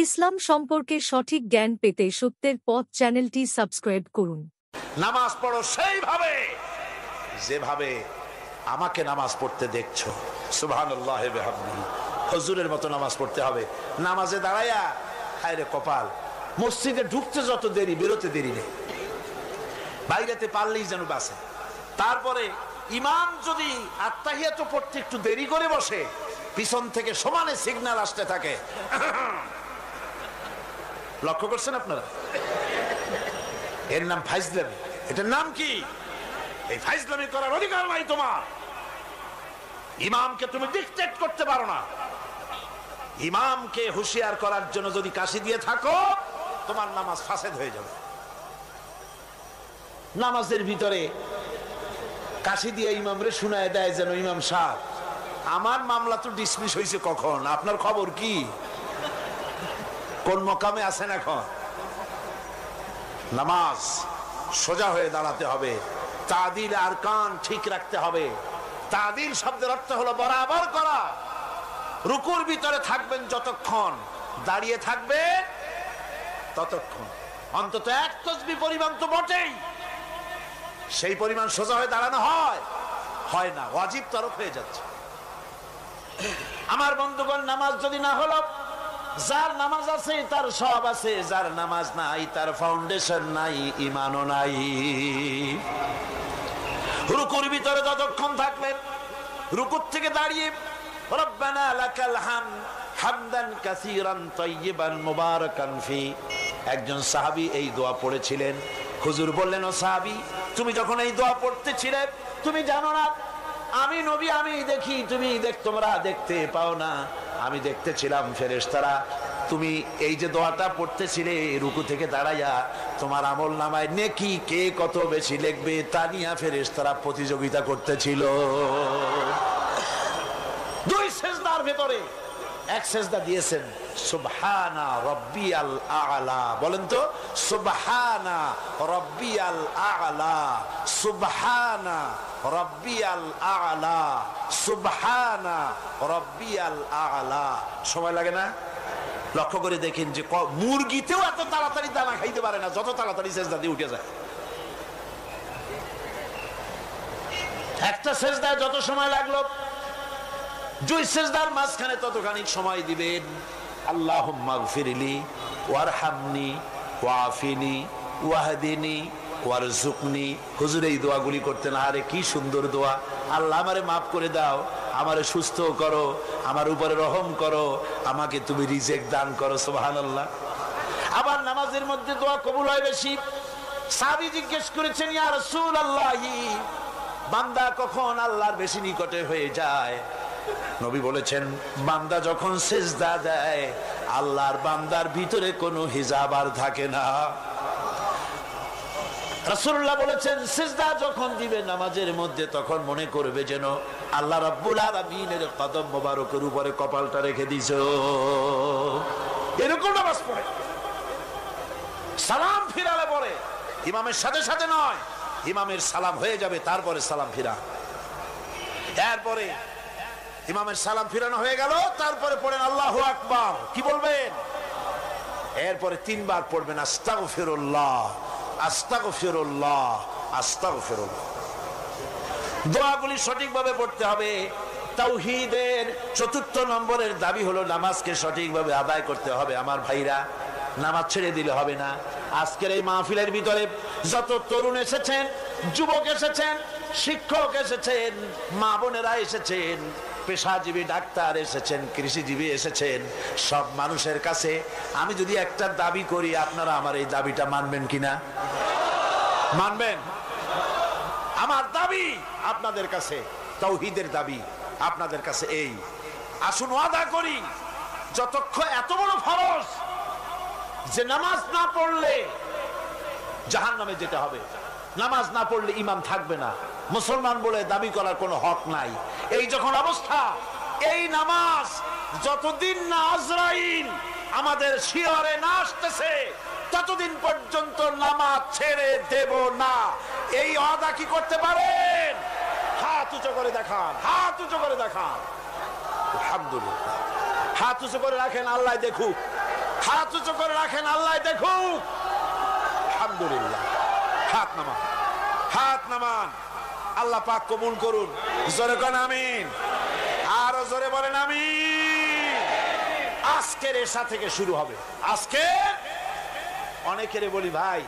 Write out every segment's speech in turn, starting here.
ইসলাম সম্পর্কে সঠিক জ্ঞান পেতে সত্যের পথ চ্যানেলটি সাবস্ক্রাইব করুন। নামাজ পড়ো সেইভাবে যেভাবে আমাকে নামাজ পড়তে দেখছো। সুবহানাল্লাহ ওয়া বিহামদিহি। হুজুরের মতো নামাজ পড়তে হবে। নামাজে দাঁড়ায়া হায়রে কপাল, মসজিদে ঢুকতে যত দেরি, বেরোতে দেরি নেই। বাইরেতে পারলেই যেন বাসে। তারপরে ইমাম যদি আত্তাহিয়াত পড়তে একটু দেরি করে বসে, পিছন থেকে সমানে সিগন্যাল আসতে থাকে। লক্ষ্য করছেন আপনারা? এর নাম ফাইজলামি। এটার নাম কি? এই ফাইজলামি করার অধিকার নাই তোমার। ইমামকে তুমি ডিকটেট করতে পারো না। ইমামকে হুঁশিয়ার করার জন্য যদি কাশি দিয়ে থাকো, তোমার নামাজ ফাসেদ হয়ে যাবে। নামাজের ভিতরে কাশি দিয়ে ইমামরে শুনায় দেয় যেন, ইমাম সাহেব আমার মামলা তো ডিসমিস হয়েছে কখন, আপনার খবর কি? কোন মকামে আছেন এখন? নামাজ সোজা হয়ে দাঁড়াতে হবে, তাদিল আরকান ঠিক রাখতে হবে। তাদিল শব্দের অর্থ হলো বরাবর করা। রুকুর ভিতরে থাকবেন যতক্ষণ, দাঁড়িয়ে থাকবেন ততক্ষণ, অন্তত এক তাসবিহ পরিমাণ তো বটেই। সেই পরিমাণ সোজা হয়ে দাঁড়ানো হয় না, ওয়াজিব তরফ হয়ে যাচ্ছে। আমার বন্ধুগণ, নামাজ যদি না হলো, যার নামাজ আছে তার সব আছে, যার নামাজ নাই তার ফাউন্ডেশন নাই, ঈমানও নাই। রুকুর ভিতরে যতক্ষণ থাকবেন, রুকুর থেকে দাঁড়িয়ে রব্বানা লাকাল হামদ হামদান কাসীরান তাইয়িবান মুবারাকান ফি, একজন সাহাবী এই দোয়া পড়েছিলেন। হুজুর বললেন, ও সাহাবী, তুমি যখন এই দোয়া পড়তেছিলে তুমি জানো না আমি নবী, আমি দেখি, তোমরা দেখতে পাও না, আমি দেখতেছিলাম ফেরেশতারা তুমি এই যে দোয়াটা পড়তেছিলে রুকু থেকে দাঁড়াইয়া, তোমার আমল নামায় নেকি কে কত বেশি লিখবে তা নিয়ে ফেরেশতারা প্রতিযোগিতা করতেছিল। দুই সেজদার ভেতরে এক সেজদা দিয়েছেন সুবহানা রাব্বিয়াল আ'লা। বলেন তো, সুবহানা রাব্বিয়াল আ'লা, সুবহানা রাব্বিয়াল আ'লা, সুবহানা রাব্বিয়াল আ'লা। সময় লাগে না? লক্ষ্য করে দেখেন যে মুরগিতেও এত তাড়াতাড়ি দানা খাইতে পারে না যত তাড়াতাড়ি সেজদা দিয়ে উঠে যায়। একটা সেজদায় যত সময় লাগলো, দুই সেজদার মাঝখানে ততখানি সময় দিবেন। আল্লাহুম্মা গফিরলি ওয়ারহামনি ওয়াফিনি ওয়াহদিনি ওয়ারযুকনি। হুজুর এই দোয়াগুলি করতেন, আরে কি সুন্দর দোয়া। আল্লাহ আমারে মাফ করে দাও, আমারে সুস্থ করো, আমার উপরে রহম করো, আমাকে তুমি রিজিক দান করো। সুবহানাল্লাহ। আবার নামাজের মধ্যে দোয়া কবুল হয় বেশি। সাহাবী জিজ্ঞেস করেছেন, ইয়া রাসূলুল্লাহ, বান্দা কখন আল্লাহর বেশি নিকটে হয়ে যায়? নবী বলেছেন, বান্দা যখন সিজদা দেয়, আল্লাহর বান্দার ভিতরে কোনো হিজাব আর থাকে না। রাসূলুল্লাহ বলেছেন, সিজদা যখন দিবে নামাজের মধ্যে, তখন মনে করবে যেন আল্লাহ রাব্বুল আলামিনের কদম মোবারকের উপরে কপালটা রেখে দিছো। এরকম নামাজ পড়ে। সালাম ফিরালে পরে, ইমামের সাথে সাথে নয়, ইমামের সালাম হয়ে যাবে তারপরে সালাম ফিরা। এরপরে ইমামের সালাম ফিরানো হয়ে গেল, তারপরে পড়েন আল্লাহু আকবার। কি বলবেন? এরপরে তিনবার পড়বেন আস্তাগফিরুল্লাহ আস্তাগফিরুল্লাহ আস্তাগফিরুল্লাহ। দোয়াগুলি সঠিকভাবে পড়তে হবে। তাওহীদের চতুর্থ নম্বরের দাবি হলো নামাজকে সঠিকভাবে আদায় করতে হবে। আমার ভাইরা, নামাজ ছেড়ে দিলে হবে না। আজকের এই মাহফিলের ভিতরে যত তরুণ এসেছেন, যুবক এসেছেন, শিক্ষক এসেছেন, মা বোনেরা এসেছেন, পেশাজীবী ডাক্তার এসেছেন, কৃষিজীবী এসেছেন, সব মানুষের কাছে আমি যদি একটা দাবি করি, আপনারা আমার এই দাবিটা মানবেন কিনা? মানবেন? আমার দাবি আপনাদের কাছে, তাওহীদের দাবি আপনাদের কাছে এই, আসুন ওয়াদা করি, যতক্ষণ এত বড় ফরজ যে নামাজ না পড়লে জাহান্নামে যেতে হবে, নামাজ না পড়লে ঈমান থাকবে না, মুসলমান বলে দাবি করার কোনো হক নাই, এই যখন অবস্থা, এই নামাজ যতদিন না আজরাইল আমাদের শিয়রে না আসতেছে ততদিন পর্যন্ত নামাজ ছেড়ে দেব না। এই ওয়াদা কি করতে পারেন? হাত উঁচু করে দেখান, হাত উঁচু করে দেখান। আলহামদুলিল্লাহ, হাত উঁচু করে রাখেন, আল্লাহ দেখুক। হাত উঁচু করে রাখেন, আল্লাহ দেখুক। আলহামদুলিল্লাহ। হাত নামান, হাত নামান। আল্লাহ পাক কবুল করুন। জোরে কোন আমিন, আরো জোরে বলেন আমিন। আজকের এশা থেকে শুরু হবে। আজকে অনেকের বলি, ভাই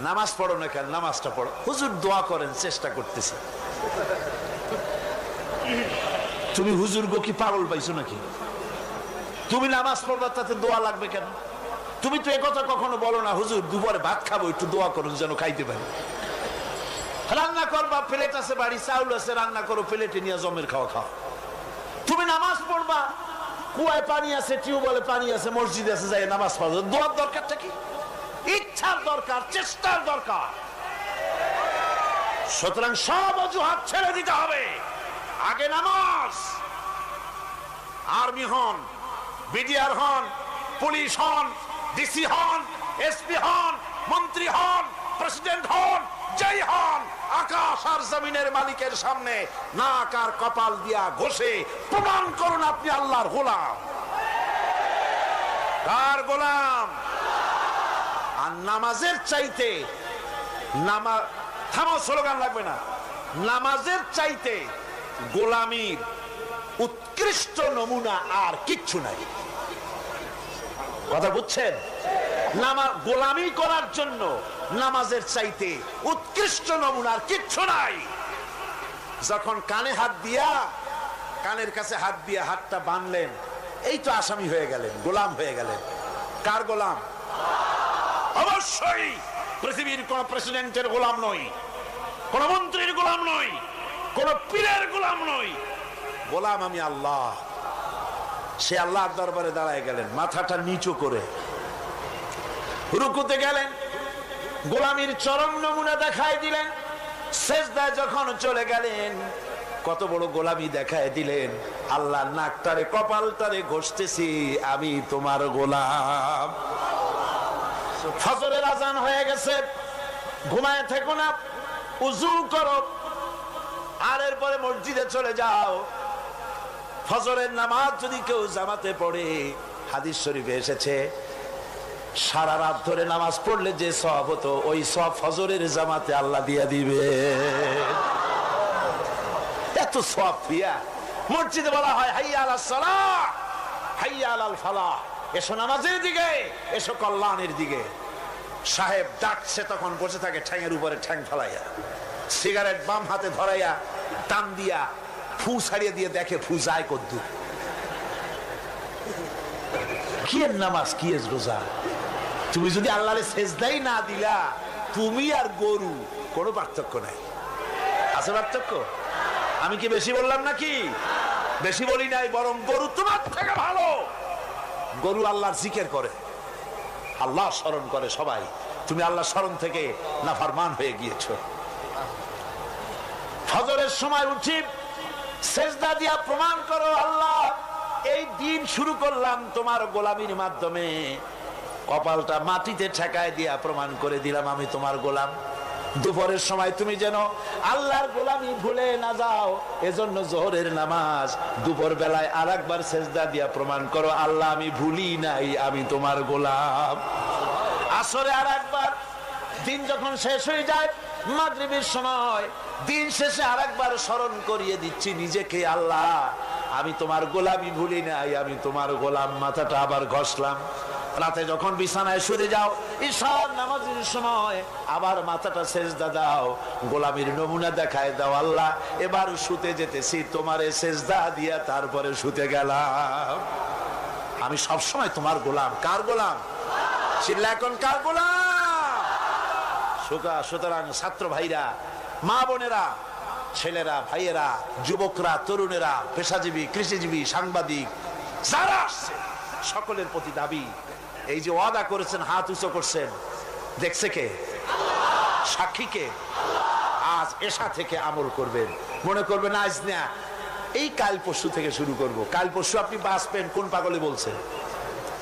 নামাজ পড়ো না কেন? নামাজটা পড়ো। হুজুর দোয়া করেন, চেষ্টা করতেছি। তুমি হুজুর গো কি পাগল পাইছো নাকি? তুমি নামাজ পড়বা, তাতে দোয়া লাগবে কেন? তুমি তো একথা কখনো বলো না, হুজুর দুপুরে ভাত খাবো, একটু দোয়া করুন যেন খাইতে পারি। রান্না করবা, প্লেট আছে বাড়ি, চাউল আছে, রান্না করো, প্লেটে নিয়ে জমের খাওয়া খাও। তুমি নামাজ পড়বা, কুয়ায় পানি আছে, টিউবওয়েলে পানি আছে, মসজিদে আছে, যাই নামাজ পড়ো। দোয়ার দরকারটা কি? ইচ্ছার দরকার, চেষ্টার দরকার। সুতরাং সব অজুহাত ছেড়ে দিতে হবে। আগে নামাজ। আর্মি হন, বিডিআর হন, পুলিশ হন, ডিসি হন, এসপি হন, মন্ত্রী হন, প্রেসিডেন্ট হন, যেই হন, আকাশ আর জমিনের মালিকের সামনে নাক আর কপাল দিয়া ঘষে প্রমাণ করুন আপনি আল্লাহর গোলাম। কার গোলাম? আর নামাজের চাইতে থামো, স্লোগান লাগবে না। নামাজের চাইতে গোলামির উৎকৃষ্ট নমুনা আর কিচ্ছু নাই। কথা বুঝছেন? গোলামি করার জন্য নামাজের চাইতে উৎকৃষ্ট নমুনা আর কিচ্ছু নাই। যখন কানে হাত দিয়া, কানের কাছে হাত দিয়া হাতটা বাঁধলেন, এই তো আসামি হয়ে গেলেন, গোলাম হয়ে গেলেন। কার গোলাম? অবশ্যই পৃথিবীর কোন প্রেসিডেন্টের গোলাম নই, কোন মন্ত্রীর গোলাম নই, কোন পীরের গোলাম নই। গোলাম আমি আল্লাহ। সে আল্লাহর দরবারে দাঁড়ায় গেলেন, মাথাটা নিচু করে রুকুতে গেলেন, গোলামির চরম নমুনা দেখায় দিলেন। সেজদায় যখন চলে গেলেন, কত বড় গোলামি দেখায় দিলেন। আল্লাহ নাকটারে কপালটারে ঘষতেছি, আমি তোমার গোলাম। ফজরের আজান হয়ে গেছে, ঘুমায় থেকো না, উযু করো, আর এরপরে মসজিদে চলে যাও। ফজরের নামাজ যদি কেউ জামাতে পড়ে, হাদিস শরীফে এসেছে, সারা রাত ধরে নামাজ পড়লে যে সওয়াব হতো, ওই সওয়াব ফজরের জামাতে আল্লাহ দিয়ে দিবে। এত সওয়াব দিয়া মসজিদে বলা হয় হাইয়া আলাস সালাহ, হাইয়া আলাল ফালাহ, এসো নামাজের দিকে, এসো কল্যাণের দিকে। সাহেব ডাকছে, তখন বসে থাকে ঠ্যাঙের উপরে ঠ্যাং ফেলাইয়া, সিগারেট বাম হাতে ধরাইয়া টান দিয়া ফু ছাড়িয়ে দিয়ে দেখে ফু যায় কদ্দুর। কি এর নামাজ, কি এর রোজা? তুমি যদি আল্লাহরে সেজদাই না দিলা, তুমি আর গরু কোনো পার্থক্য নাই। আছে পার্থক্য? আমি কি বেশি বললাম নাকি? বেশি বলি নাই, বরং গরু তোমার থেকে ভালো। গরু আল্লাহর জিকির করে, আল্লাহ স্মরণ করে সবাই। তুমি আল্লাহ স্মরণ থেকে নাফরমান হয়ে গিয়েছো। ফজরের সময় উঠি, সেজদা দিয়া প্রমাণ করো, আল্লাহ এই দিন শুরু করলাম তোমার গোলামির মাধ্যমে। কপালটা মাটিতে ঠেকায় দিয়া প্রমাণ করে দিলাম আমি তোমার গোলাম। দুপুরের সময় তুমি যেন আল্লাহর গোলামি ভুলে না যাও, এজন্য জোহরের নামাজ দুপুর বেলায় আরেকবার সেজদা দিয়া প্রমাণ করো, আল্লাহ আমি ভুলি নাই, আমি তোমার গোলাম। আসরে আরেকবার, দিন যখন শেষ হয়ে যায়, মাগরিবের সময় দিন শেষে আরেকবার স্মরণ করিয়ে দিচ্ছি নিজেকে, আল্লাহ আমি তোমার গোলামি ভুলি নাই, আমি তোমার গোলাম। মাথাটা আবার ঘষলাম। রাতে যখন বিছানায় শুয়ে যাও, ঈশার নামাজের সময় আবার মাথাটা সেজদা দাও, গোলামির নমুনা দেখায় দাও, আল্লাহ এবার শুতে যেতেছি, তোমারে সেজদা দিয়া তারপরে শুতে গেলাম। আমি সবসময় তোমার গোলাম। কার গোলাম? চিল্লা এখন, কার গোলাম? সুতরাং ছাত্র ভাইরা, মা বোনেরা, ছেলেরা, ভাইয়েরা, যুবকরা, তরুণেরা, পেশাজীবী, কৃষিজীবী, সাংবাদিক, যারা আসছে সকলের প্রতি দাবি, এই যে ওয়াদা করেছেন, হাত উঁচু করছেন, দেখছে কে? সাক্ষী কে? আজ এশা থেকে আমল করবেন। মনে করবেন আজ না, এই কাল পরশু থেকে শুরু করব। কাল পরশু আপনি বাঁচবেন, কোন পাগলে বলছে?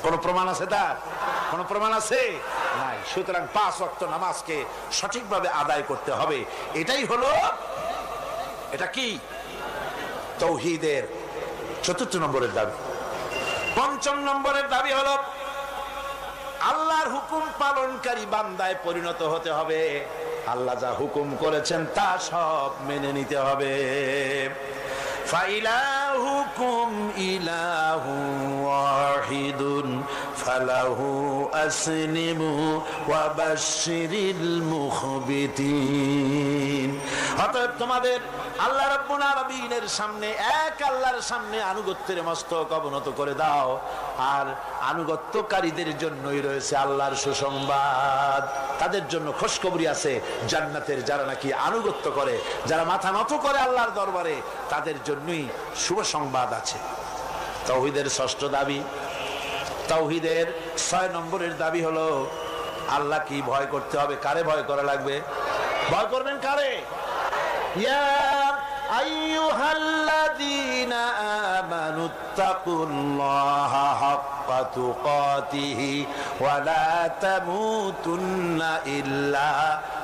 কোন প্রমাণ আছে তার? কোন প্রমাণ আছে? নাই। সুতরাং 5 ওয়াক্ত নামাজকে সঠিকভাবে আদায় করতে হবে। এটাই হলো, এটা কি তাওহীদের 4th নম্বরের দাবি। 5ম নম্বরের দাবি হলো আল্লাহর হুকুম পালনকারী বান্দায় পরিণত হতে হবে। আল্লাহ যা হুকুম করেছেন তা সব মেনে নিতে হবে। ফাইলাহুকুম ইলাহু ওয়াহিদুন ফালাহু আসলিমু ওয়া বাশশিরিল মুখবিতিন। অতএব তোমাদের আল্লাহ রাব্বুল আলামিনের সামনে, এক আল্লাহর সামনে আনুগত্যের মস্তক অবনত করে দাও। আর আনুগত্যকারীদের জন্যই রয়েছে আল্লাহর সুসংবাদ। তাদের জন্য খুশখবরি আছে জান্নাতের, যারা নাকি আনুগত্য করে, যারা মাথা নত করে আল্লাহর দরবারে, তাদের জন্যই শুভ সংবাদ আছে। তাওহীদের ষষ্ঠ দাবি, তাওহীদের 6 নম্বরের দাবি হলো আল্লাহ কি ভয় করতে হবে। কারে ভয় করা লাগবে? ভয় করবেন কারে? ইয়া আইয়ুহাল্লাযীনা আমানুত্তাকুল্লাহা হাক্কা তুকাতিহি ওয়া লা তামুতুন্না ইল্লা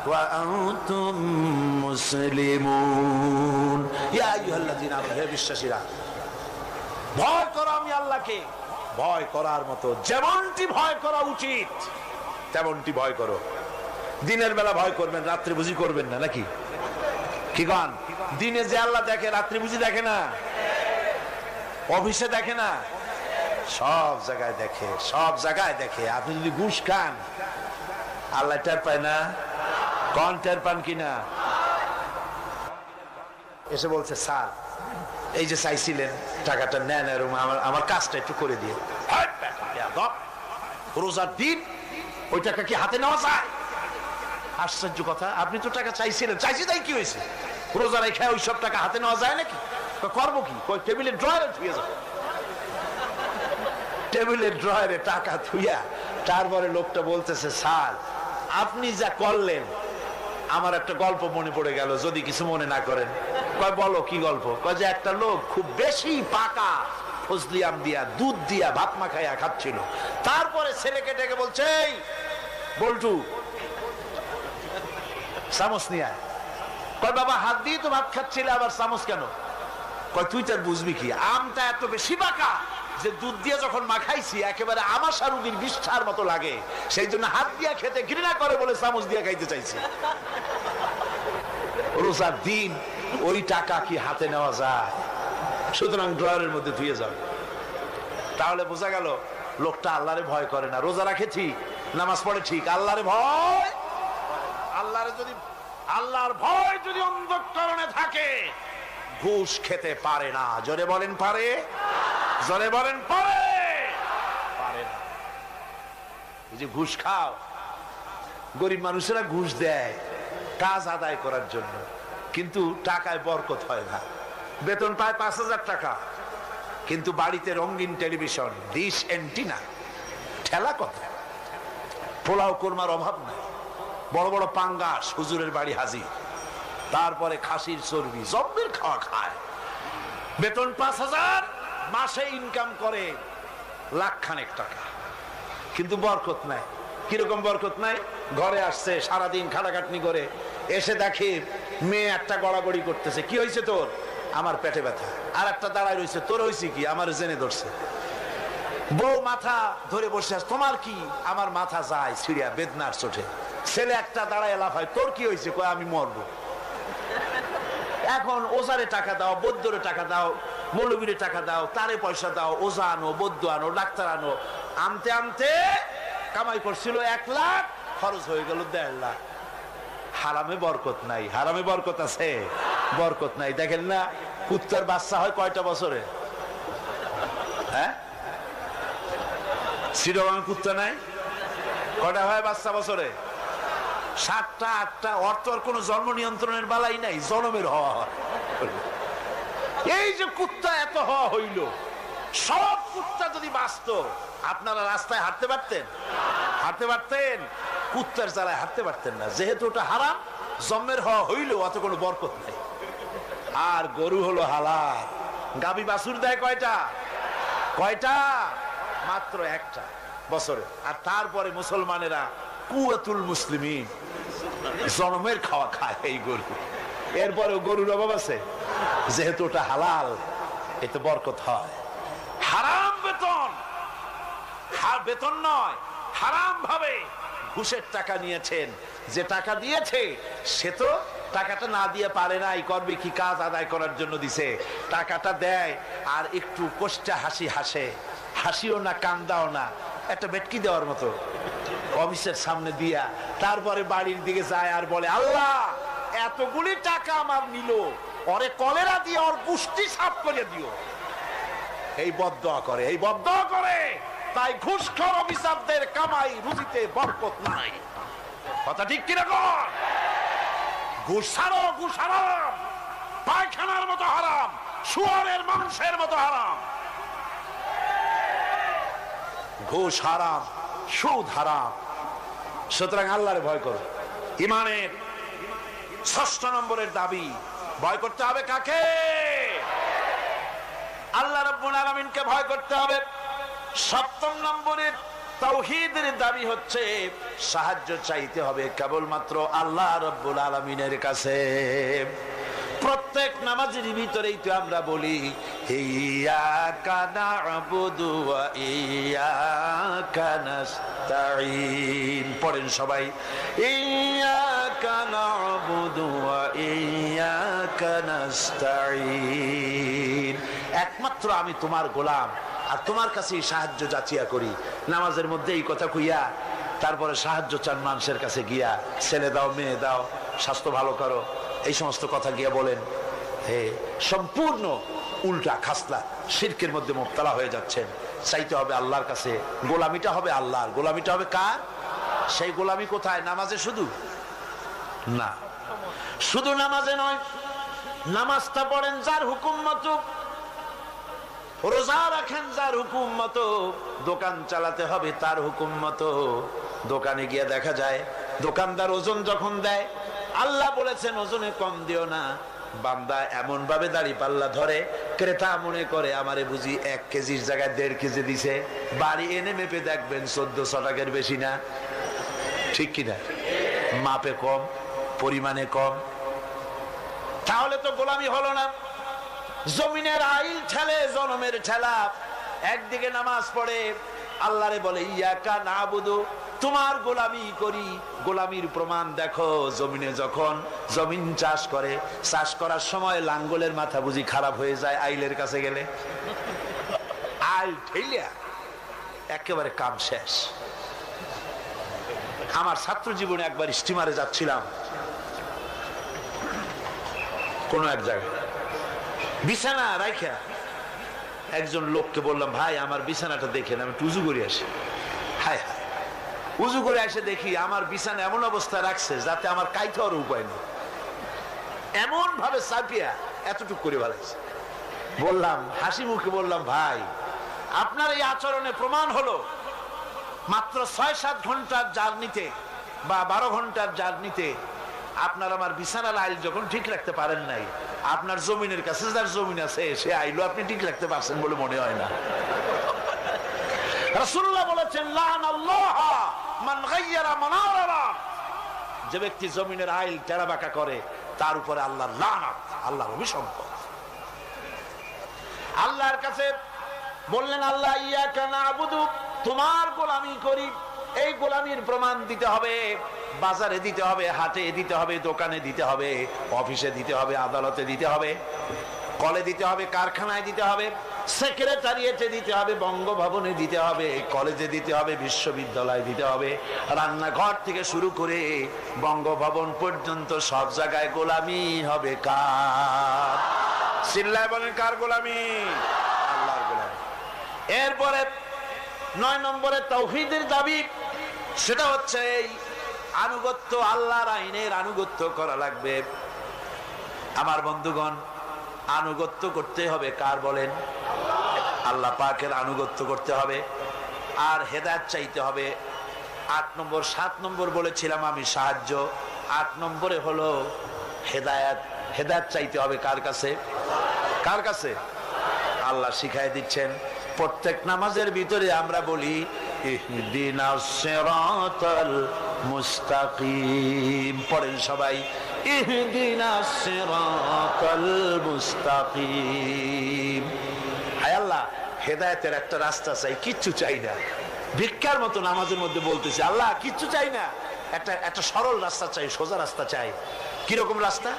ওয়া আনতুম মুসলিমুন। ইয়া আইয়ুহাল্লাযীনা আমানু, হে বিশ্বাসীরা, ভয় করো আমি আল্লাহকে। ভয় করার মতো যেমনটি ভয় করা উচিত তেমনটি ভয় করো। দিনের বেলা ভয় করবেন, রাত্রে বুঝি করবেন না নাকি? কি গান? দিনে যে আল্লাহ দেখে, রাত্রি বুঝি দেখে না? অফিসে দেখে না? সব জায়গায় দেখে, সব জায়গায় দেখে। আপনি যদি ঘুষ খান, আল্লাহ টের পায় না? কোন টের পান কিনা? এসে বলছে, স্যার এই যে চাইছিলেন টাকাটা নেন, আমার কাজটা একটু করে দিয়ে। রোজার দিন ওই টাকা কি হাতে নেওয়া যায়? আশ্চর্য কথা, আপনি তো টাকা চাইছিলেন, চাইছি তাই কি হয়েছে? রোজা রেখে ওই সব টাকা হাতে নেওয়া যায় নাকি? করবো কি? টেবিলের ড্রয়ারে থুয়ে যাবে। টেবিলের ড্রয়ারে টাকা থুইয়া তারপরে লোকটা বলতেছে, স্যার আপনি যা করলেন আমার একটা গল্প মনে পড়ে গেল, যদি কিছু মনে না করেন। কয় বলো কি গল্প? কয় যে একটা লোক খুব বেশি পাকা ফজলি আম দিয়া, দুধ দিয়া ভাত মাখাইয়া খাচ্ছিল। তারপরে ছেলেকে ডেকে বলছে, এই বল্টু চামচ নিয়ে আয়। কয় বাবা হাত দিয়ে তো ভাত খাচ্ছিলে, আবার চামচ কেন? কয় তুই তার বুঝবি কি, আমটা এত বেশি পাকা যে দুধ দিয়ে যখন মাখাইছি একেবারে আমাশা রুগীর বিষ্ঠার মতো লাগে, সেই জন্য হাত দিয়া খেতে ঘৃণা করে বলে চামচ দিয়ে খাইতে চাইছি। রোজার দিন ওই টাকা কি হাতে নেওয়া যায়? সুতরাং ড্রয়ারের মধ্যে ধুয়ে যাবে। তাহলে বোঝা গেল লোকটা আল্লাহরে ভয় করে না। রোজা রাখে ঠিক, নামাজ পড়ে ঠিক, আল্লাহরে ভয়, আল্লাহর ভয় যদি অন্তঃকরণে থাকে ঘুষ খেতে পারে না। জোরে বলেন পারে? জোরে বলেন পারে? পারে না। এই যে ঘুষ খাও, গরিব মানুষেরা ঘুষ দেয় কাজ আদায় করার জন্য, কিন্তু টাকায় বরকত হয় না। বেতন পায় 5,000 টাকা, কিন্তু বাড়িতে রঙিন টেলিভিশন, ডিশ এন্টিনা, ঠেলা কথা, পোলাও কোরমার অভাব নাই, বড় বড় পাঙ্গাস হুজুরের বাড়ি হাজির, তারপরে খাসির চর্বি, জব্বের খাওয়া খায়। বেতন 5,000, মাসে ইনকাম করে লাখখানেক টাকা, কিন্তু বরকত নাই। কিরকম বরকত নাই? ঘরে আসছে, সারাদিন খাটাখাটনি করে এসে দেখে মেয়ে একটা গড়াগড়ি করতেছে। কি হয়েছে তোর? আমার পেটে ব্যথা। আর একটা দাঁড়ায় রয়েছে, তোর হয়েছে কি? আমার জেনে ধরছে। বউ মাথা ধরে বসে আছে, তোমার কি? আমার মাথা যায় সিরিয়া বেদনার চোটে। ছেলে একটা দাঁড়ায় লাফায়, তোর কি হয়েছে? কয় আমি মরবো। এখন ওজারে টাকা দাও, বৈদ্যরে টাকা দাও, মৌলবীরে টাকা দাও, তারে পয়সা দাও, ওজা আনো, বৈদ্য আনো, ডাক্তার আনো। আনতে আনতে কামাই করছিল 1 লাখ, খরচ হয়ে গেল 1.5 লাখ। হারামে বরকত নাই। হারামে বরকত আছে? বরকত নাই। দেখেন না, কুত্তার বাচ্চা হয় কয়টা বছরে? হ্যাঁ, শ্রীরঙে কুত্তা নাই? কয়টা হয় বাচ্চা বছরে? 7টা 8টা। অর্থ আর কোন জন্ম নিয়ন্ত্রণের বালাই নাই, জন্মের হওয়া হয়। এই যে কুত্তা এত হওয়া হইল, সব কুত্তা যদি বাঁচত, আপনারা রাস্তায় হাঁটতে পারতেন? হাঁটতে পারতেন? কুত্তার জ্বালায় হাঁটতে পারতেন না। যেহেতু ওটা হারাম, জন্মের হওয়া হইলেও অত কোনো বরকত নাই। আর গরু হলো হালাল। গাভী বাছুর দেয় কয়টা? কয়টা? মাত্র 1টা বছরে। আর তারপরে মুসলমানেরা কুয়াতুল মুসলিমিন, জন্মের খাওয়া খায় এই গরু। এরপরেও গরুর অভাব আছে? যেহেতু ওটা হালাল, এতে বরকত হয়। হারাম বেতন, বেতন নয়, হারাম ভাবে ঘুষের টাকা নিয়েছেন, যে টাকা দিয়েছে সে তো টাকাটা না দিয়ে পারে নাই, করবে কি, কাজ আদায় করার জন্য দিছে, টাকাটা দেয় আর একটু কষ্টা হাসি হাসে, হাসিও না কান্দাও না, একটা বেটকি দেওয়ার মতো অফিসের সামনে দিয়া তারপরে বাড়ির দিকে যায় আর বলে, আল্লাহ এতগুলি টাকা আমার নিল, ওরে কলেরা দিয়ে ওর পুষ্টি সাফ করে দিও। এই বদদোয়া করে, এই বদদোয়া করে। তাই ঘুষখোর অফিসারদের কামাই রুজিতে বরকত নাই। কথা ঠিক কিনা কর? ঘুষ ছাড়ো, ঘুষ হারাম, পায়খানার মতো হারাম, শুয়োরের মাংসের মতো হারাম। ঘুষ হারাম, সুদ হারাম। সুতরাং আল্লাহর ভয় করো। ইমানের ৬ষ্ঠ নম্বরের দাবি, ভয় করতে হবে কাকে? আল্লাহ রাব্বুল আলামিনকে ভয় করতে হবে। ৭ম নম্বরের তাওহীদের দাবি হচ্ছে সাহায্য চাইতে হবে কেবলমাত্র আল্লাহ রাব্বুল আলামিনের কাছে। প্রত্যেক নামাজের ভিতরেই তো আমরা বলি, ইয়্যাকা না'বুদু ওয়া ইয়্যাকা নাস্তাঈন। পড়েন সবাই, ইয়্যাকা না'বুদু ওয়া ইয়্যাকা নাস্তাঈন। একমাত্র আমি তোমার গোলাম আর তোমার কাছেই সাহায্য যাচিয়া করি। নামাজের মধ্যে এই কথা কইয়া তারপরে সাহায্য চান মানুষের কাছে গিয়া, ছেলে দাও, মেয়ে দাও, স্বাস্থ্য ভালো করো, এই সমস্ত কথা গিয়া বলেন, হে সম্পূর্ণ উল্টা খাসলা শিরকের মধ্যে মুবতালা হয়ে যাচ্ছেন। চাইতে হবে আল্লাহর কাছে, গোলামিটা হবে আল্লাহর। গোলামিটা হবে কার? সেই গোলামি কোথায়? নামাজে শুধু না, শুধু নামাজে নয়, নামাজটা পড়েন যার হুকুম মতো, রোজা রাখেন যার হুকুম মতো, দোকান চালাতে হবে তার হুকুম মতো। দোকানে গিয়ে দেখা যায় দোকানদার ওজন যখন দেয়, আল্লাহ বলেছেন ওজনে কম দিও না। বান্দা এমন ভাবে দাড়ি পাল্লা ধরে, ক্রেতা মনে করে আমারে বুঝি 1 কেজির জায়গায় 1.5 কেজি দিছে। বাড়ি এনে মেপে দেখবেন 1400 টাকার বেশি না। ঠিক কিনা? মাপে কম, পরিমাণে কম। তাহলে তো গোলামি হলো না। জমিনের আইল ঠেলে জনমের ঠেলা। একদিকে নামাজ পড়ে, আল্লাহরে বলে ইয়্যাকা না'বুদু, তোমার গোলামি করি। গোলামির প্রমাণ দেখো, জমিনে যখন জমিন চাষ করে, চাষ করার সময় লাঙ্গলের মাথা বুঝি খারাপ হয়ে যায় আইলের কাছে গেলে? আইল ঠেলিয়া একেবারে কাম শেষ। আমার ছাত্র জীবনে একবার স্টিমারে যাচ্ছিলাম কোন এক জায়গায়, বিছানা রাইখা একজন লোককে বললাম, ভাই আমার বিছানাটা দেখেন, আমি উজু করে আসি। হায় হায়, উজু করে এসে দেখি আমার বিছানা এমন অবস্থা রাখছে যাতে আমার কাইতে হওয়ার উপায় নেই, এমন ভাবে চাপিয়া এতটুকু করে ভালাইছে। বললাম, হাসি মুখে বললাম, ভাই আপনার এই আচরণে প্রমাণ হলো মাত্র ৬-৭ ঘন্টার জার্নিতে বা 12 ঘন্টার জার্নিতে আপনার আমার বিছানার আইল যখন ঠিক রাখতে পারেন নাই, আপনার জমিনের কাছে যার জমিন আছে সে আইলও আপনি ঠিক রাখতে পারছেন বলে মনে হয় না। রাসূলুল্লাহ বলেছেন, লানাল্লাহ মান গায়্যারা মানারা, যে ব্যক্তি জমিনের আইল টেরা বাঁকা করে তার উপরে আল্লাহর লানত, আল্লাহর অভিসম্পদ। আল্লাহর কাছে বললেন, আল্লাহ ইয়্যাকা না'বুদু, তোমার গোলামি করি। এই গোলামির প্রমাণ দিতে হবে, বাজারে দিতে হবে, হাটে দিতে হবে, দোকানে দিতে হবে, অফিসে দিতে হবে, আদালতে দিতে হবে, কলে দিতে হবে, কারখানায় দিতে হবে, সেক্রেটারিয়েটে দিতে হবে, বঙ্গভবনে দিতে হবে, কলেজে দিতে হবে, বিশ্ববিদ্যালয়ে দিতে হবে, রান্নাঘর থেকে শুরু করে বঙ্গভবন পর্যন্ত সব জায়গায় গোলামি হবে কার? চিল্লায় বলেন, কার গোলামি? আল্লাহর গোলামি। এরপরে 9 নম্বরে তাওহীদের দাবি, সেটা হচ্ছে এই আনুগত্য, আল্লাহর আইনের আনুগত্য করা লাগবে। আমার বন্ধুগণ, আনুগত্য করতে হবে কার বলেন? আল্লাহ পাকের আনুগত্য করতে হবে আর হেদায়েত চাইতে হবে। 8 নম্বর, 7 নম্বর বলেছিলাম আমি সাহায্য, 8 নম্বরে হলো হেদায়েত। হেদায়েত চাইতে হবে কার কাছে? কার কাছে? আল্লাহ শিখাই দিচ্ছেন। প্রত্যেক নামাজের ভিতরে আমরা বলি, ইহদিনাস সিরাতাল মুস্তাকিম। পড়েন সবাই, ইহদিনাস সিরাতাল মুস্তাকিম। হায় আল্লাহ, হেদায়েতের একটা রাস্তা চাই, কিচ্ছু চাই না। ভিক্ষার মতো নামাজের মধ্যে বলতেছি, আল্লাহ কিচ্ছু চাই না, একটা সরল রাস্তা চাই, সোজা রাস্তা চাই। কিরকম রাস্তা?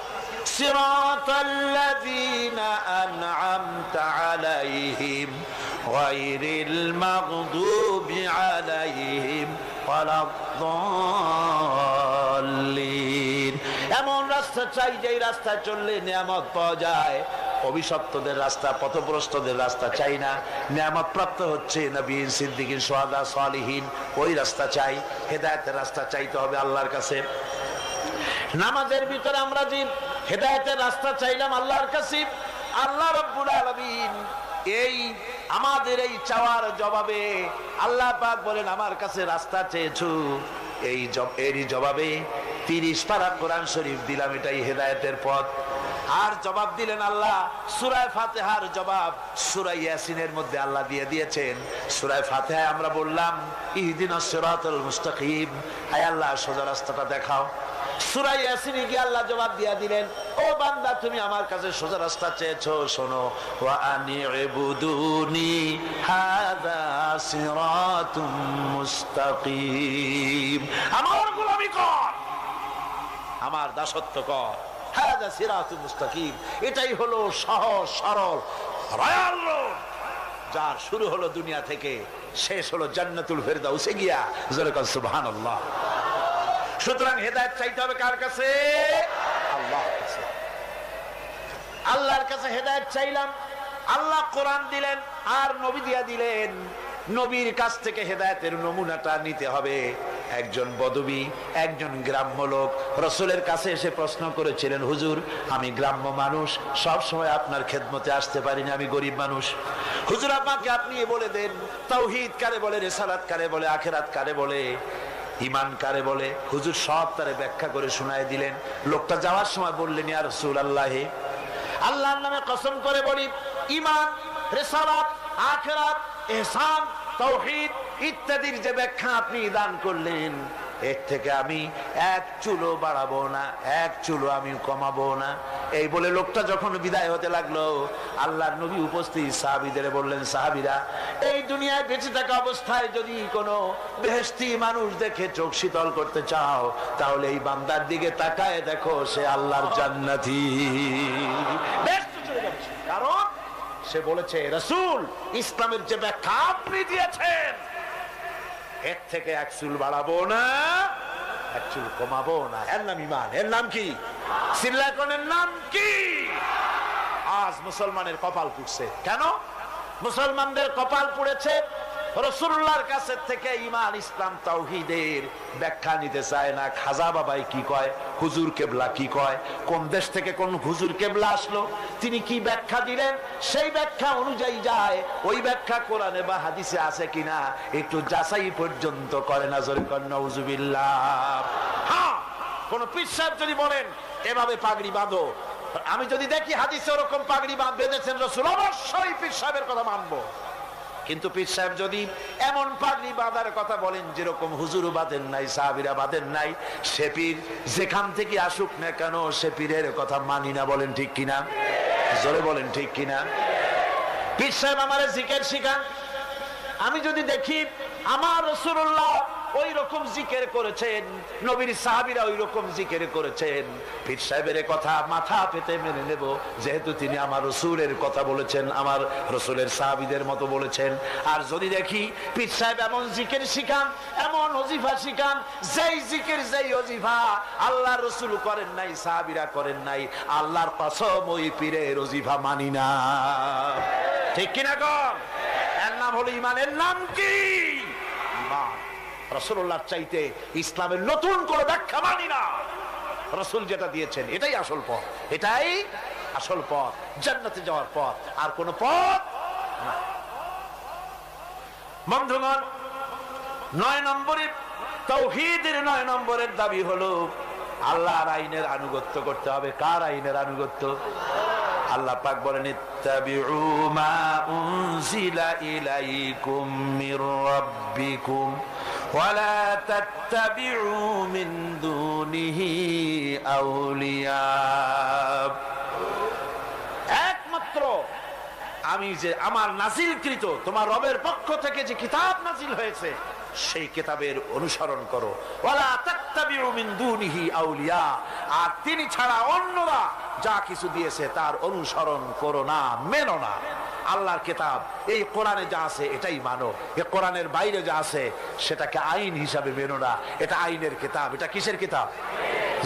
সিরাতাল্লাযীনা আন'আমতা আলাইহিম গায়রিল মাগদুবি আলাইহিম ওয়ালাদ-দাল্লিন। এমন রাস্তা চাই যেই রাস্তায় চললে নিয়ামত পাওয়া যায়। অভিশপ্তদের রাস্তা, পথভ্রষ্টদের রাস্তা চাই না। নিয়ামত প্রাপ্ত হচ্ছে নবীন, সিদ্দিকিন, শুহাদা, সালিহিন, ওই রাস্তা চাই। হেদায়েতের রাস্তা চাইতে হবে আল্লাহর কাছে। নামাজের ভিতরে আমরা যে হেদায়েতের রাস্তা চাইলাম আল্লাহর কাছে, আল্লাহ রাব্বুল আলামিন এই আমাদের এই চাওয়ার জবাবে আল্লাহ পাক বলেন, আমার কাছে রাস্তা চেয়েছো, এরই জবাবে 30 পারা কোরআন শরীফ দিলাম, এটাই হেদায়েতের পথ। আর জবাব দিলেন আল্লাহ সূরা ফাতিহার জবাব সূরা ইয়াসিনের মধ্যে আল্লাহ দিয়ে দিয়েছেন। সূরা ফাতিহায় আমরা বললাম ইহদিনাস সিরাতাল মুস্তাকিম, আয় আল্লাহ সোজা রাস্তাটা দেখাও। সূরা ইয়াসিনে গিয়ে আল্লাহ জবাব দিয়ে দিলেন, ও বান্দা তুমি আমার কাছে সোজা রাস্তা চেয়েছো, শোনো, ওয়া আনি'বুদুনি হাযা সিরাতুম মুস্তাকিম, আমার গোলামি কর, আমার দাসত্ব কর। হাযা সিরাতুম মুস্তাকিম, এটাই হলো সহজ সরল রয়্যাল রোড, যার শুরু হলো দুনিয়া থেকে, শেষ হলো জান্নাতুল ফেরদাউসে গিয়া। জোরে বলেন সুবহানাল্লাহ। সুতরাং হেদায়েত চাইতে হবে কার কাছে? আল্লাহর কাছে। আল্লাহর কাছে হেদায়েত চাইলাম, আল্লাহ কোরআন দিলেন আর নবী দিয়া দিলেন। নবীর কাছ থেকে হেদায়েতের নমুনাটা নিতে হবে। একজন বদবী, একজন গ্রাম্য লোক রাসূলের কাছে এসে প্রশ্ন করেছিলেন, হুজুর আমি গ্রাম্য মানুষ, সব সময় আপনার খেদমতে আসতে পারি না, আমি গরিব মানুষ, হুজুর আমাকে আপনি বলে দেন তাওহীদ কারে বলে, রিসালাত কারে বলে, আখিরাত কারে বলে, ঈমান কারে বলে। হুজুর সব তারে ব্যাখ্যা করে শোনায় দিলেন। লোকটা যাওয়ার সময় বললেন, ইয়া রাসূলুল্লাহ, আল্লাহর নামে কসম করে বলি, ঈমান, রিসালাত, আখিরাত, ইহসান, তাওহীদ ইত্যাদির যে ব্যাখ্যা আপনি দান করলেন, এর থেকে আমি এক চুলও বাড়াবো না, এক চুলও আমি কমাবো না। এই বলে লোকটা যখন বিদায় হতে লাগলো, আল্লাহর নবী উপস্থিত সাহাবীদের বললেন, সাহাবীরা, এই দুনিয়ায় বেঁচে থাকা অবস্থায় যদি কোনো বেহেশতি মানুষ দেখে চোখ শীতল করতে চাও, তাহলে এই বান্দার দিকে তাকায় দেখো, সে আল্লাহর জান্নাতি। কারণ সে বলেছে, রাসূল ইসলামের যে ব্যাখ্যা আপনি দিয়েছেন, এর থেকে এক চুল বাড়াবো না, এক চুল কমাবো না। এর নাম ঈমান। এর নাম কি? সিল্লাকনের নাম কি? আজ মুসলমানের কপাল পুড়ছে। কেন মুসলমানদের কপাল পুড়েছে? রাসূলুল্লাহর কাছে থেকে ঈমান, ইসলাম, তাওহীদের ব্যাখ্যা নিতে চায় না। খাজা বাবাই কি কয়, হুজুর কেবলা কি কয়, কোন দেশ থেকে কোন হুজুর কেবলা আসলো, তিনি কি ব্যাখ্যা দিলেন, সেই ব্যাখ্যা অনুযায়ী যায়। ওই ব্যাখ্যা কোরআনে বা হাদিসে আছে কিনা একটু যাচাই পর্যন্ত করে না। জোরে কর নাউযুবিল্লাহ। হ্যাঁ, কোন পীর সাহেব যদি বলেন এভাবে পাগড়ি বাঁধো, আমি যদি দেখি হাদিসে ওরকম পাগড়ি বেঁধেছেন রাসূল, অবশ্যই পীর সাহেবের কথা মানবো। কিন্তু পীর সাহেব যদি এমন পাগড়ি বাঁধার কথা বলেন যেরকম হুজুর বাঁধেন নাই, সাহাবীরা বাঁধেন নাই, সে পীর যেখান থেকে আসুক না কেন, সে পীরের কথা মানি না। বলেন ঠিক কিনা? জোরে বলেন ঠিক কিনা? পীর সাহেব আমারে জিকির শিখান, আমি যদি দেখি আমার রাসূলুল্লাহ ওই রকম জিকির করেছেন, নবীর সাহাবীরা ওই রকম জিকির করেছেন, পীর সাহেবের কথা মাথা পেতে মেনে নেব, যেহেতু তিনি আমার রাসূলের কথা বলেছেন, আমার রাসূলের সাহাবীদের মতো বলেছেন। আর যদি দেখি পীর সাহেব এমন জিকির শিখান, এমন ওজিফা শিখান, যেই জিকির, যেই ওজিফা আল্লাহর রাসূল করেন নাই, সাহাবীরা করেন নাই, আল্লাহর কসম ওই পীরের ওজিফা মানি না। ঠিক কিনা কর? এর নাম হলো ঈমান। এর নাম কি? ঈমান। রাসূলুল্লাহ চাইতে ইসলামের নতুন করে ব্যাখ্যা মানি না। রাসূল যেটা দিয়েছেন এটাই আসল পথ, এটাই আসল পথ, জান্নাতে যাওয়ার পথ, আর কোন পথ না। বন্ধুগণ, 9 নম্বরে তাওহীদের 9 নম্বরের দাবি হলো আল্লাহর আইনের আনুগত্য করতে হবে। কার আইনের আনুগত্য? আল্লাহ পাক বলেন, ইত্তাবিউ মা উনজিলা ইলাইকুম মির রাব্বিকুম ওয়ালা তাত্তাবিউ মিন দুনিহি আউলিয়া। একমাত্র আমি যে আমার নাজিলকৃত তোমার রবের পক্ষ থেকে যে কিতাব নাজিল হয়েছে সেই কিতাবের অনুসরণ করো। ওয়ালা তাত্তাবিউ মিন দুনিহি আউলিয়া, আর তিনি ছাড়া অন্যরা যা কিছু দিয়েছে তার অনুসরণ করো না, মেনো না। আল্লাহর কিতাব এই কোরআনে যা আছে এটাই মানো, এই কোরআনের বাইরে যা আছে সেটাকে আইন হিসাবে মেনো না। এটা আইনের কিতাব। এটা কিসের কিতাব?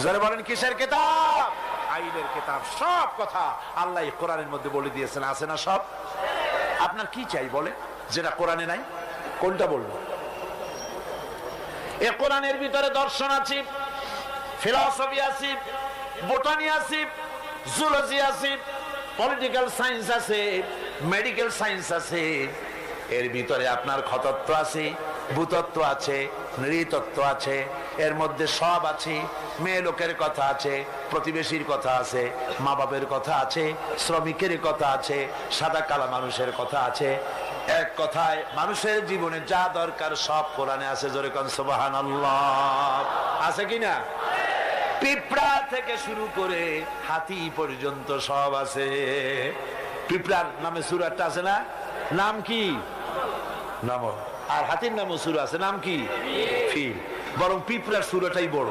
যারা বলেন কিসের কিতাব? আইনের কিতাব। সব কথা আল্লাহ কোরআনের মধ্যে বলে দিয়েছেন, আছে না সব? আপনার কি চাই বলে যেটা কোরআনে নাই? কোনটা বলবো? এই কোরআনের ভিতরে দর্শন আছে, ফিলসফি আছে, বোটানি আছে, জুলজি আছে, পলিটিক্যাল সায়েন্স আছে, মেডিকেল সায়েন্স আছে। এর ভিতরে আপনার খতত্ব আছে, ভূতত্ব আছে, নৃতত্ব আছে, এর মধ্যে সব আছে। মেয়ে লোকের কথা আছে, প্রতিবেশীর কথা আছে, মা বাপের কথা আছে, শ্রমিকের কথা আছে, সাদা কালা মানুষের কথা আছে। এক কথায় মানুষের জীবনে যা দরকার সব কোরআনে আছে। জোরে কোন সুবহানাল্লাহ। আছে কিনা? পিঁপড়া থেকে শুরু করে হাতি পর্যন্ত সব আছে। পিঁপড়ার নামে সূরা একটা আছে না? নাম কি? নাম। আর হাতির নামও সূরা আছে, নাম কি? ফিল। বরং পিঁপড়ার সূরাটাই বড়।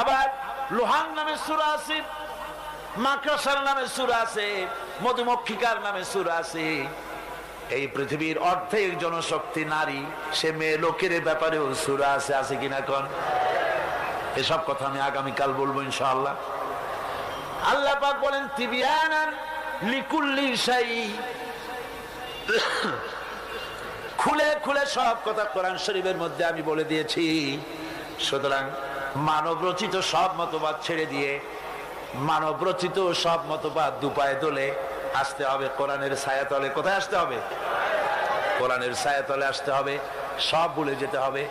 আবার লোহার নামে সূরা আছে, মাকড়সার নামে সূরা আছে, মধুমক্ষিকার নামে সূরা আছে। এই পৃথিবীর অর্ধেক জনশক্তি নারী, সে মেয়ে লোকের ব্যাপারেও সূরা আছে। আছে কিনা কোন? এসব কথা আমি আগামীকাল বলবো ইনশাআল্লাহ। আল্লাহ পাক বলেন তিবিয়ানান লিকুল্লি শাই, খুলে খুলে সব কথা কোরআন শরীফের মধ্যে আমি বলে দিয়েছি। সুতরাং মানব রচিত সব মতবাদ ছেড়ে দিয়ে মানব রচিত সব মতবাদ দুপায়ে দোলে আসতে হবে কোরআনের ছায়াতলে। কোথায় আসতে হবে? কোরআনের ছায়াতলে আসতে হবে। সব ভুলে যেতে হবে,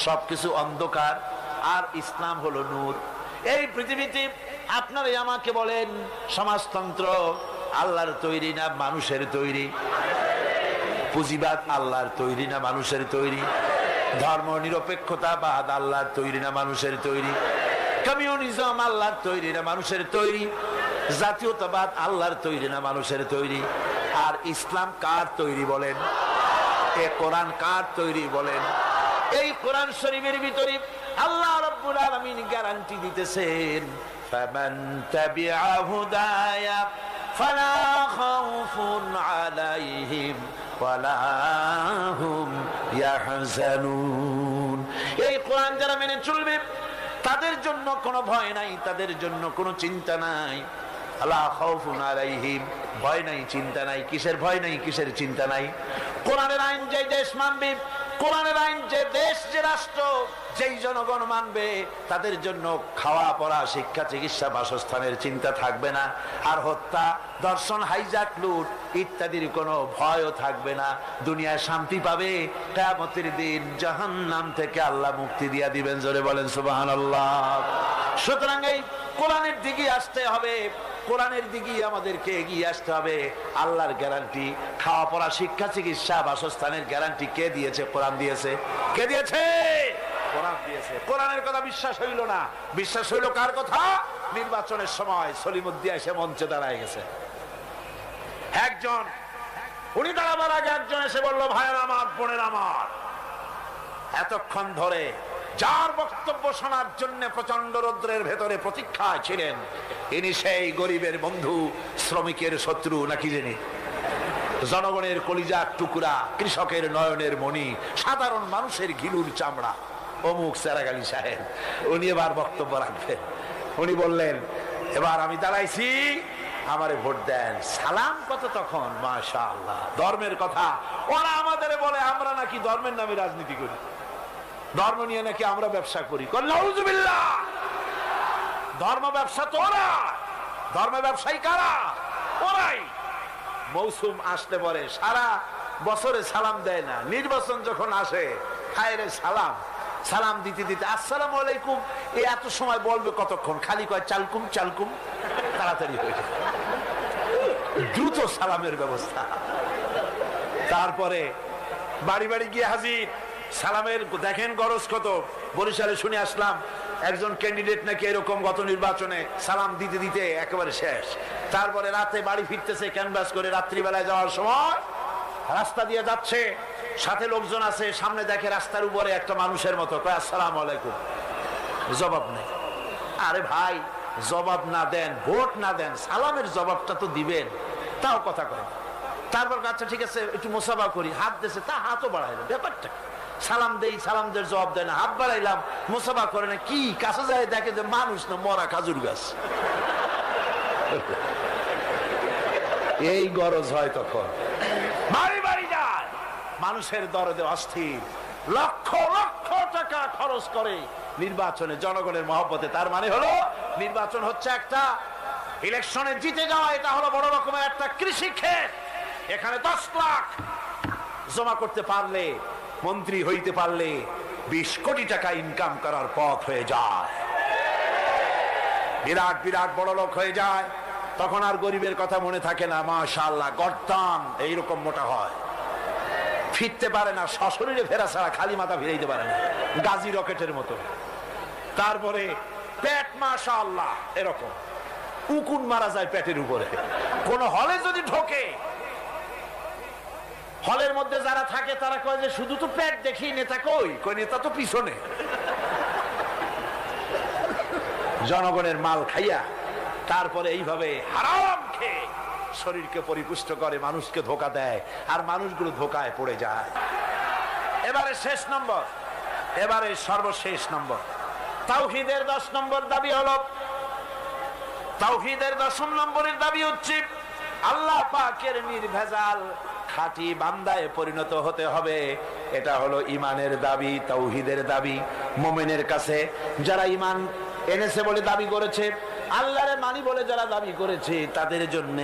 সবকিছু অন্ধকার, আর ইসলাম হলো নূর। এই পৃথিবীতে আপনারাই আমাকে বলেন, সমাজতন্ত্র আল্লাহর তৈরি না মানুষের তৈরি? পুঁজিবাদ আল্লাহর তৈরি না মানুষের তৈরি? ধর্ম নিরপেক্ষতাবাদ আল্লাহর তৈরি না মানুষের তৈরি? কমিউনিজম আল্লাহর তৈরি না মানুষের তৈরি? জাতীয়তাবাদ আল্লাহর তৈরি না মানুষের তৈরি? আর ইসলাম কার তৈরি বলেন? এ কোরআন কার তৈরি বলেন? এই কোরআন শরীফের ভিতরে আল্লাহ রাব্বুল আলামিন গ্যারান্টি দিতেছেন, ফামান তাবিআ হুদায়া ফালা খাউফুন আলাইহিম ওয়ালা হুম ইয়াহজানুন। এই কোরআন যারা মেনে চলবে তাদের জন্য কোনো ভয় নাই, তাদের জন্য কোনো চিন্তা নাই। লা খাউফুন আলাইহিম, ভয় নাই, চিন্তা নাই। কিসের ভয় নাই, কিসের চিন্তা নাই? কোরআনের আইন যে দেশ মানবে, কোরআনের আইন যে দেশ, যে রাষ্ট্র, যেই জনগণ মানবে, তাদের জন্য খাওয়া পড়া, শিক্ষা, চিকিৎসা, বাসস্থানের চিন্তা থাকবে না। আর হত্যা, দর্শন, হাইজাক, লুট ইত্যাদির কোনো ভয়ও থাকবে না। দুনিয়ায় শান্তি পাবে। কিয়ামতের দিন জাহান্নাম থেকে আল্লাহ মুক্তি দিয়া দিবেন। জোরে বলেন সুবহানাল্লাহ। সুতরাং এই কোরআনের দিকে আসতে হবে, কোরআনের দিকে আমাদেরকে এগিয়ে আসতে হবে। আল্লাহর গ্যারান্টি, খাওয়া পড়া, শিক্ষা, চিকিৎসা, বাসস্থানের গ্যারান্টি কে দিয়েছে? কোরআন দিয়েছে। কে দিয়েছে? কোরআন দিয়েছে। কোরআনের কথা বিশ্বাস হইল না, বিশ্বাস হইল কার কথা? নির্বাচনের সময় সলিমুদ্দিন এসে মঞ্চে দাঁড়ায় গেছে। একজন, উনি দাঁড়াবার আগে একজন এসে বলল, ভাইয়ের আমার, বোনের আমার, এতক্ষণ ধরে যার বক্তব্য শোনার জন্য প্রচন্ড রৌদ্রের ভেতরে প্রতীক্ষায় ছিলেন, ইনি সেই গরিবের বন্ধু, শ্রমিকের শত্রু নাকি জানি, জনগণের কলিজার টুকরা, কৃষকের নয়নের মণি, সাধারণ মানুষের ঘিলুর চামড়া, অমুক চেরাগালী সাহেব। উনি এবার বক্তব্য রাখবেন। উনি বললেন, এবার আমি দাঁড়াইছি, আমারে ভোট দেন। সালাম কত তখন, মাশাআল্লাহ। ধর্মের কথা ওরা আমাদের বলে, আমরা নাকি ধর্মের নামে রাজনীতি করি, ধর্ম নিয়ে নাকি আমরা ব্যবসা করি। নাউজুবিল্লাহ। ধর্ম ব্যবসা তো ওরা, ধর্ম ব্যবসায়ী কারা? ওরাই। মৌসুম আসতে পরে সারা বছরে সালাম দেয় না, নির্বাচন যখন আসে খায়রে সালাম, সালাম দিতে দিতে আসসালামু আলাইকুম, এত সময় বলবে কতক্ষণ? খালি কয় চালকুম চালকুম, তাড়াতাড়ি হয়ে যায়। দ্রুত সালামের ব্যবস্থা। তারপরে বাড়ি বাড়ি গিয়ে হাজির, সালামের দেখেন গরজ কত। বরিশালে শুনে আসলাম, একজন ক্যান্ডিডেট নাকি এরকম গত নির্বাচনে সালাম দিতে দিতে একেবারে শেষ, তারপরে রাতে বাড়ি ফিরতেছে ক্যানভাস করে, রাত্রিবেলায় যাওয়ার সময় রাস্তা দিয়ে যাচ্ছে, সাথে লোকজন আছে, সামনে দেখে রাস্তার উপরে একটা মানুষের মতো কয় আসসালামু আলাইকুম, জবাব নেই। আরে ভাই, জবাব না দেন, ভোট না দেন, সালামের জবাবটা তো দিবেন, তাও কথা কয়। তারপর আচ্ছা ঠিক আছে একটু মুসাফা করি, হাত দিয়েছে, তা হাতও বাড়াইলাম, ব্যাপারটা সালাম দেই, সালামদের জবাব দেয় না, হাত বাড়াইলাম, মুসাফা করে না, কি কাছে যায় দেখে যে মানুষ না মরা খাজুর গাছ। এই গরজ হয় তখন, বাড়ি বাড়ি যায়, মানুষের দরদে অস্থির, লক্ষ লক্ষ টাকা খরচ করে নির্বাচনে জনগণের মহব্বতে। তার মানে হলো নির্বাচন হচ্ছে একটা ইলেকশনে জিতে যাওয়া, এটা হলো বড় রকমের একটা কৃষি ক্ষেত। এখানে 10 লাখ জমা করতে পারলে, মন্ত্রী হইতে পারলে 20 কোটি টাকা ইনকাম করার পথ হয়ে যায়, বিরাট বিরাট বড় লোক হয়ে যায়। তখন আর গরিবের কথা মনে থাকে না। মাশাআল্লাহ, গর্দান এইরকম মোটা হয়, ফিরতে পারে না, সশরীরে ফেরা ছাড়া খালি মাথা ফিরাইতে পারে না, গাজী রকেটের মতো। তারপরে পেট মাশাআল্লাহ এরকম উকুন মারা যায় পেটের উপরে। কোন হলে যদি ঢোকে, হলের মধ্যে যারা থাকে তারা কয় যে শুধু তো পেট দেখি, নেতা কই? কই নেতা তো পিছনে। জনগণের মাল খাইয়া তারপরে এইভাবে হারাম খেয়ে শরীরকে পরিপুষ্ট করে, মানুষকে ধোকা দেয়, আর মানুষগুলো ধোকায় পড়ে যায়। এবারে শেষ নম্বর, এবারে সর্বশেষ নম্বর, তাওহীদের 10 নম্বর দাবি হলো, তাওহীদের 10 নম্বরের দাবি হচ্ছে আল্লাহ পাকের নির্ভেজাল খাঁটি বান্দায় পরিণত হতে হবে। এটা হলো ইমানের দাবি, তাওহীদের দাবি। মুমিনের কাছে যারা ইমান এনেছে বলে দাবি করেছে, আল্লাহরে মানি বলে যারা দাবি করেছে, তাদের জন্য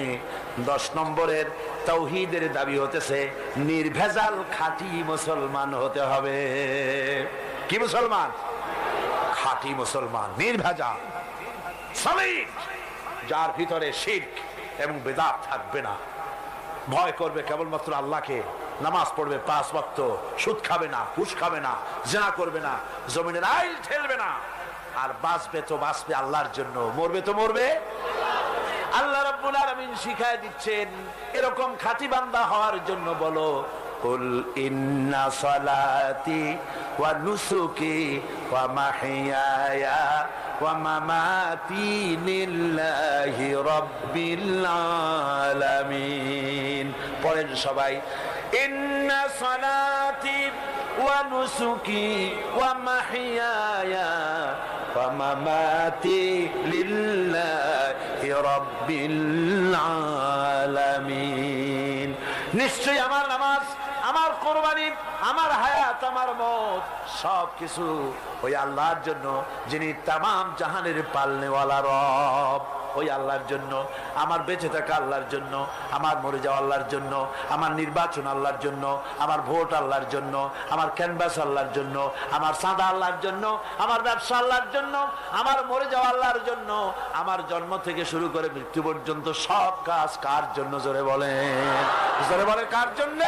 10 নম্বরের তাওহীদের দাবি হতেছে নির্ভেজাল খাঁটি মুসলমান হতে হবে। কি মুসলমান? খাঁটি মুসলমান, নির্ভেজাল, সলিড, যার ভিতরে শিরক এবং বিদআত থাকবে না। ভয় করবে কেবলমাত্র আল্লাহকে, নামাজ পড়বে 5 ওয়াক্ত, সুদ খাবে না, ঘুষ খাবে না, জিনা করবে না, জমিনের আইল ঠেলবে না, আর বাঁচবে তো বাঁচবে আল্লাহর জন্য, মরবে তো মরবে। আল্লাহ রাব্বুল আলামিন শিখায় দিচ্ছেন এরকম খাঁটি বান্দা হওয়ার জন্য বলো, কুল ইন্না সালাতি ওয়া নুসুকি ওয়া মাহইয়ায়া ওয়া মামাতি লিল্লাহি রাব্বিল আলামিন। পড়েন সবাই, ইন্না সালাতি ওয়া নুসুকি ওয়া মাহইয়ায়া ওয়া মামাতি লিল্লাহি রাব্বিল আলামিন। নিশ্চয়ই আমার নামাজ, আমার কোরবানি, আমার হায়াত, আমার মত সবকিছু ওই আল্লাহর জন্য, যিনি তামাম জাহানের পালনেওয়ালা রব। ওই আল্লাহর জন্য, আমার বেঁচে থাকা আল্লাহর জন্য, আমার মরে যাওয়া আল্লাহর জন্য, আমার নির্বাচন আল্লাহর জন্য, আমার ভোট আল্লাহর জন্য, আমার ক্যানভাস আল্লাহর জন্য, আমার চাঁদা আল্লাহর জন্য, আমার ব্যবসা আল্লাহর জন্য, আমার মরে যাওয়া আল্লাহর জন্য, আমার জন্ম থেকে শুরু করে মৃত্যু পর্যন্ত সব কাজ কার জন্য? জোরে বলেন, জোরে বলেন, কার জন্য?